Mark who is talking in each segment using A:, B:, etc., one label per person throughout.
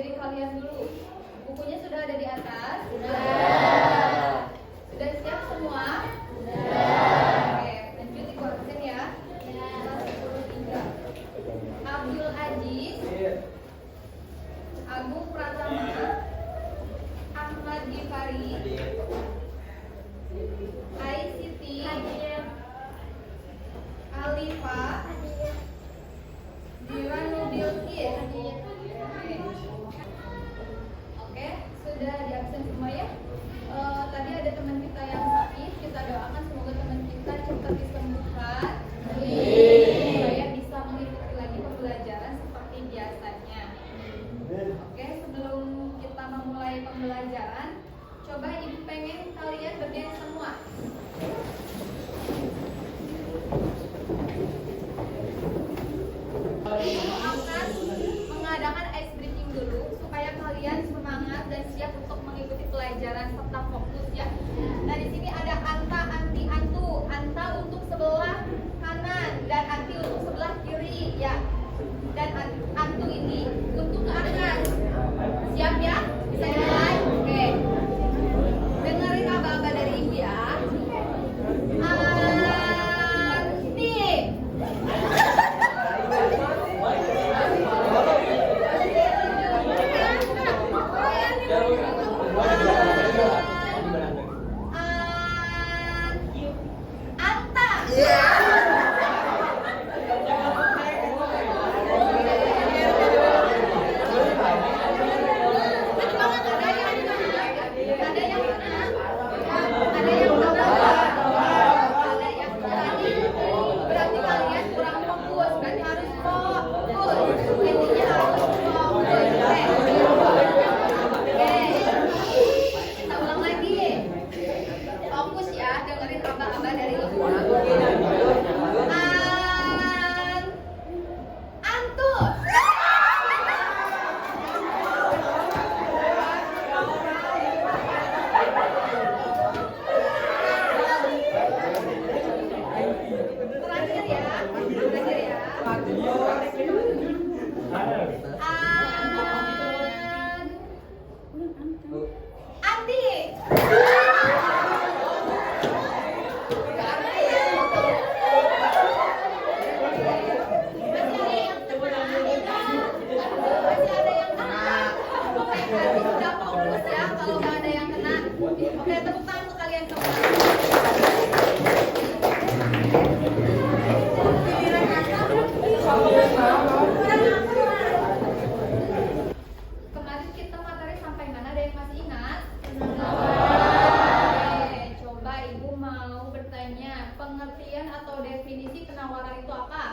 A: diri kalian dulu. Bukunya sudah ada di atas?
B: Sudah.
A: Sudah siap semua?
B: Sudah.
A: Oke, lanjut Ibu absen ya. Kelas 10 Abdul Aziz, Agung Pratama, Ahmad Gifari, Aisiti, Alifa, Diwan Bilkis. Oke, sudah di absen semua ya. Tadi ada teman kita yang sakit, kita doakan semoga teman kita cepat disembuhkan supaya bisa mengikuti lagi pembelajaran seperti biasanya. Oke, sebelum kita memulai pembelajaran, coba Ibu pengen kalian berdiri semua. Ibu akan mengadakan ice breaking dulu supaya kalian semangat dan siap untuk mengikuti pelajaran serta fokus ya. Nah di sini ada anta, anti, antu. Anta untuk sebelah kanan dan anti untuk sebelah kiri ya. Dan antu ini untuk ke atas. Siap ya? Bisa dimulai? Oke. Dengerin aba-aba dari Ibu ya. Anti. Kemarin kita materi sampai mana? Ada yang masih ingat? Oke, coba Ibu mau bertanya, pengertian atau definisi penawaran itu apa?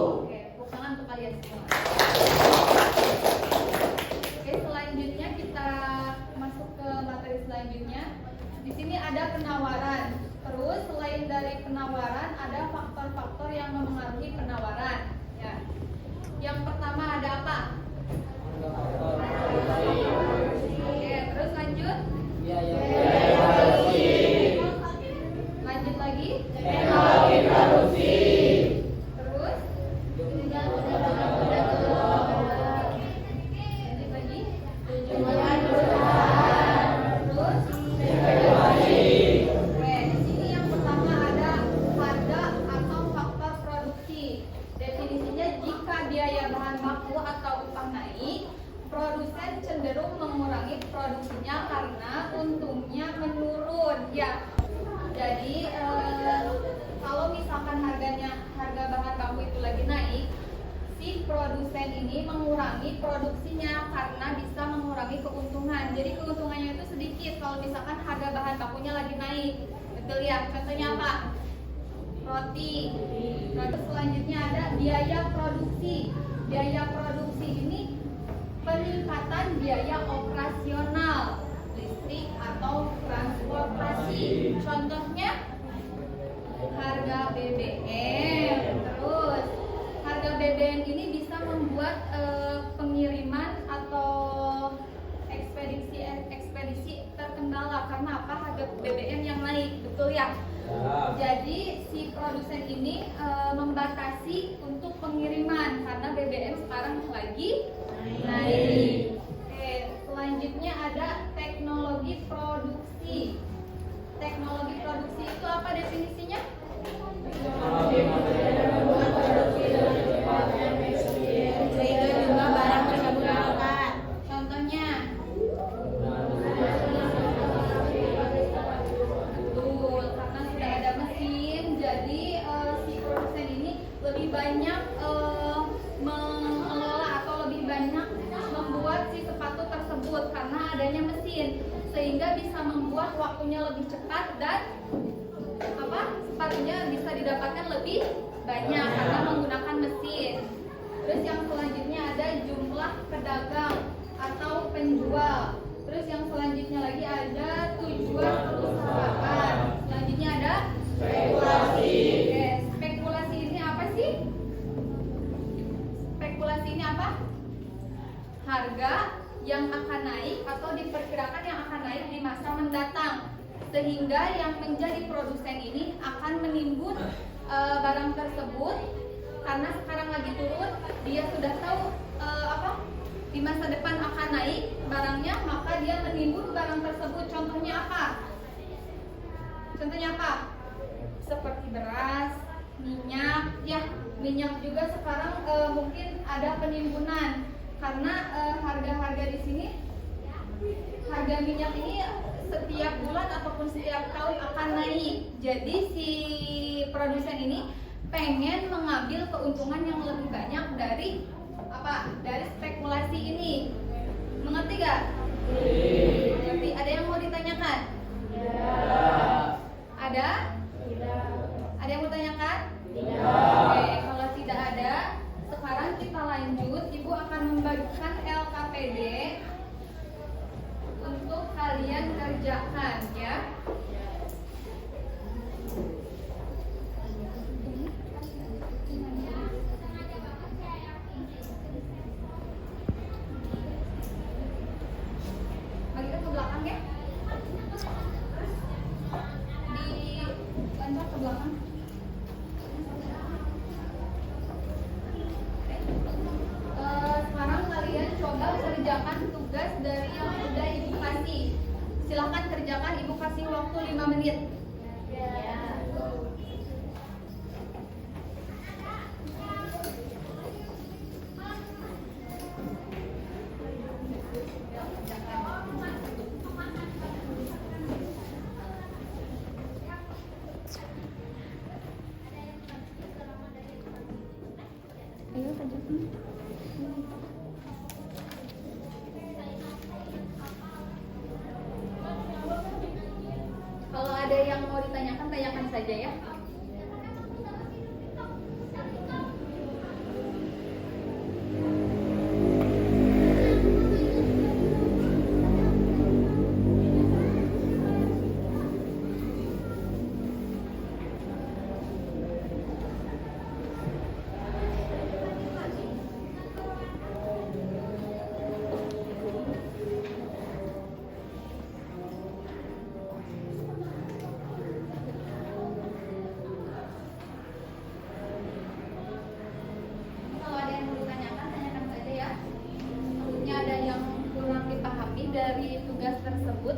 A: Oke, tepuk tangan untuk kalian semua. Oke, selanjutnya kita masuk ke materi selanjutnya. Di sini ada penawaran. Terus selain dari penawaran ada faktor-faktor yang mempengaruhi penawaran. Ya. Yang pertama ada apa? Oke, terus lanjut. Lanjut lagi. Terus. Lanjut lagi. Terus. Oke, di sini yang pertama ada harga atau faktor produksi. Definisinya jika biaya bahan baku atau upah naik, produsen cenderung mengurangi produksinya karena untungnya menurun. Ya, jadi kalau misalkan harga bahan baku itu lagi naik, si produsen ini mengurangi produksinya karena bisa mengurangi keuntungan. Jadi keuntungannya itu sedikit kalau misalkan harga bahan bakunya lagi naik. Betul ya? Contohnya apa? Roti. Terus selanjutnya ada biaya produksi. Biaya produksi ini peningkatan biaya operasional listrik atau transportasi. Contohnya harga BBM. Terus harga BBM ini bisa membuat pengiriman atau ekspedisi terkendala karena apa? Harga BBM yang naik, betul ya? Jadi si produsen ini membatasi untuk pengiriman karena BBM sekarang lagi naik. Oke, selanjutnya ada teknologi produksi. Teknologi produksi itu apa definisinya?
B: Sehingga jumlah barang tersebut meningkat.
A: Contohnya, betul, karena sudah ada mesin, jadi si produsen ini lebih banyak mengelola atau lebih banyak membuat si sepatu tersebut karena adanya mesin, sehingga bisa membuat waktunya lebih cepat dan sepatunya bisa didapatkan lebih banyak karena menggunakan mesin. Terus yang selanjutnya ada jumlah pedagang atau penjual. Terus yang selanjutnya lagi ada tujuan perusahaan. Selanjutnya ada spekulasi. Oke, spekulasi ini apa sih? Spekulasi ini apa? Harga yang akan naik atau diperkirakan yang akan naik di masa mendatang, sehingga yang menjadi produsen ini akan menimbun barang tersebut karena sekarang lagi turun, dia sudah tahu di masa depan akan naik barangnya, maka dia menimbun barang tersebut. Contohnya apa? Seperti beras, minyak, ya minyak juga sekarang mungkin ada penimbunan karena harga-harga di sini, harga minyak ini setiap bulan ataupun setiap tahun akan naik. Jadi si produsen ini pengen mengambil keuntungan yang lebih banyak dari dari spekulasi ini. Mengerti gak? Mengerti. Ada yang mau ditanyakan?
B: Tidak.
A: Ada?
B: Tidak.
A: Ada yang mau tanyakan?
B: Tidak.
A: Oke, kalau tidak ada, sekarang kita lanjut. Ibu akan membagikan LKPD untuk kalian kerjakan ya. Bagikan ke belakang ya. Diloncat ke belakang. Sekarang kalian coba kerjakan tugas dari yang sudah ibu kasih. Silahkan kerjakan, ibu kasih waktu 5 menit. Ayo kerjakan. Kalau ada yang mau ditanyakan, tanyakan saja ya. Kalau ada yang mau ditanyakan, tanyakan saja ya. Maksudnya ada yang kurang dipahami dari tugas tersebut.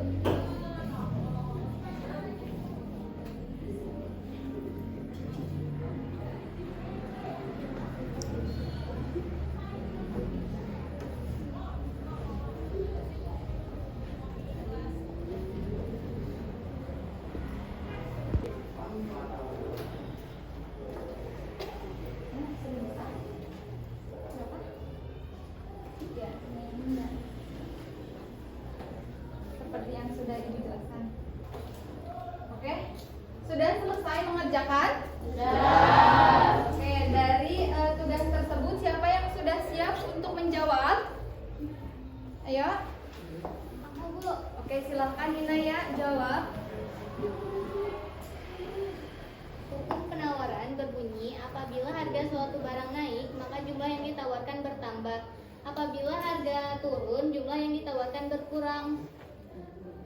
A: Seperti yang sudah ibu jelaskan. Oke, sudah selesai mengerjakan?
B: Sudah.
A: Oke, dari tugas tersebut siapa yang sudah siap untuk menjawab? Ayo. Aku Bu. Oke, silakan Nina ya jawab.
C: Hukum penawaran berbunyi apabila harga suatu barang naik, maka jumlah yang ditawarkan bertambah. Apabila harga turun, jumlah yang ditawarkan berkurang.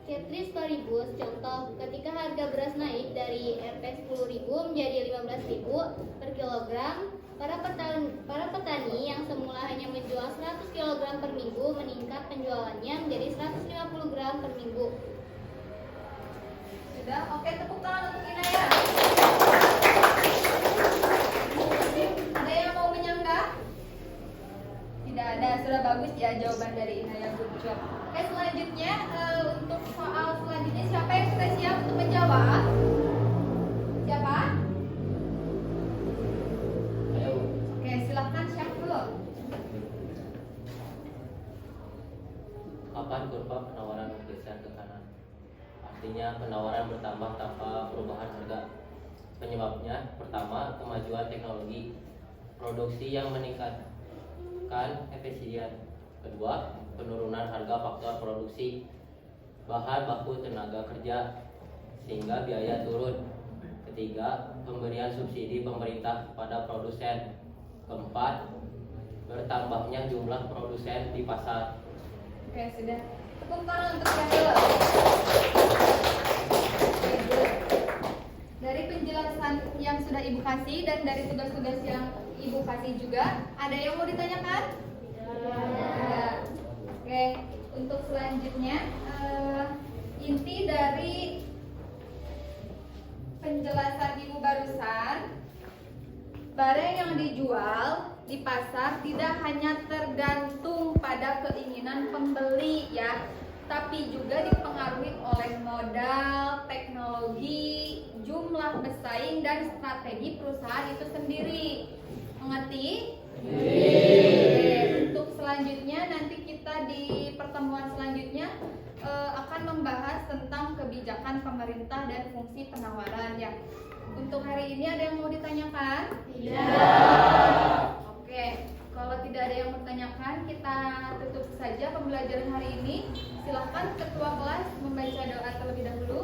C: Tetris Paribus, contoh, ketika harga beras naik dari Rp 10.000 menjadi 15.000 per kilogram, para petani yang semula hanya menjual 100 kg per minggu meningkat penjualannya menjadi 150 gram per minggu.
A: Sudah, oke, tepuk tangan untuk Inaya. Ada yang mau menyangga? Tidak ada, sudah bagus ya jawaban dari Inaya, good job. Oke, selanjutnya untuk soal selanjutnya siapa yang sudah siap untuk menjawab? Siapa?
D: Ayo.
A: Oke, silakan Syafrul.
D: Kapan kurva penawaran bergeser ke kanan? Artinya penawaran bertambah tanpa perubahan harga. Penyebabnya pertama, kemajuan teknologi, produksi yang meningkatkan efisien. Kedua, penurunan harga faktor produksi, bahan baku tenaga kerja sehingga biaya turun. Ketiga, pemberian subsidi pemerintah kepada produsen. Keempat, bertambahnya jumlah produsen di pasar.
A: Oke, sudah. Tepuk tangan untuk Syafrul. Oke, good. Dari penjelasan yang sudah Ibu kasih dan dari tugas-tugas yang Ibu kasih juga, ada yang mau ditanyakan? Tidak. Oke, untuk selanjutnya inti dari penjelasan Ibu barusan, barang yang dijual di pasar tidak hanya tergantung pada keinginan pembeli ya, tapi juga dipengaruhi oleh modal, teknologi, jumlah pesaing dan strategi perusahaan itu sendiri. Mengerti? Untuk selanjutnya nanti kita di pertemuan selanjutnya akan membahas tentang kebijakan pemerintah dan fungsi penawaran ya. Untuk hari ini ada yang mau ditanyakan?
B: Tidak.
A: Oke, kalau tidak ada yang bertanyakan, kita tutup saja pembelajaran hari ini. Silahkan ketua kelas membaca doa terlebih dahulu.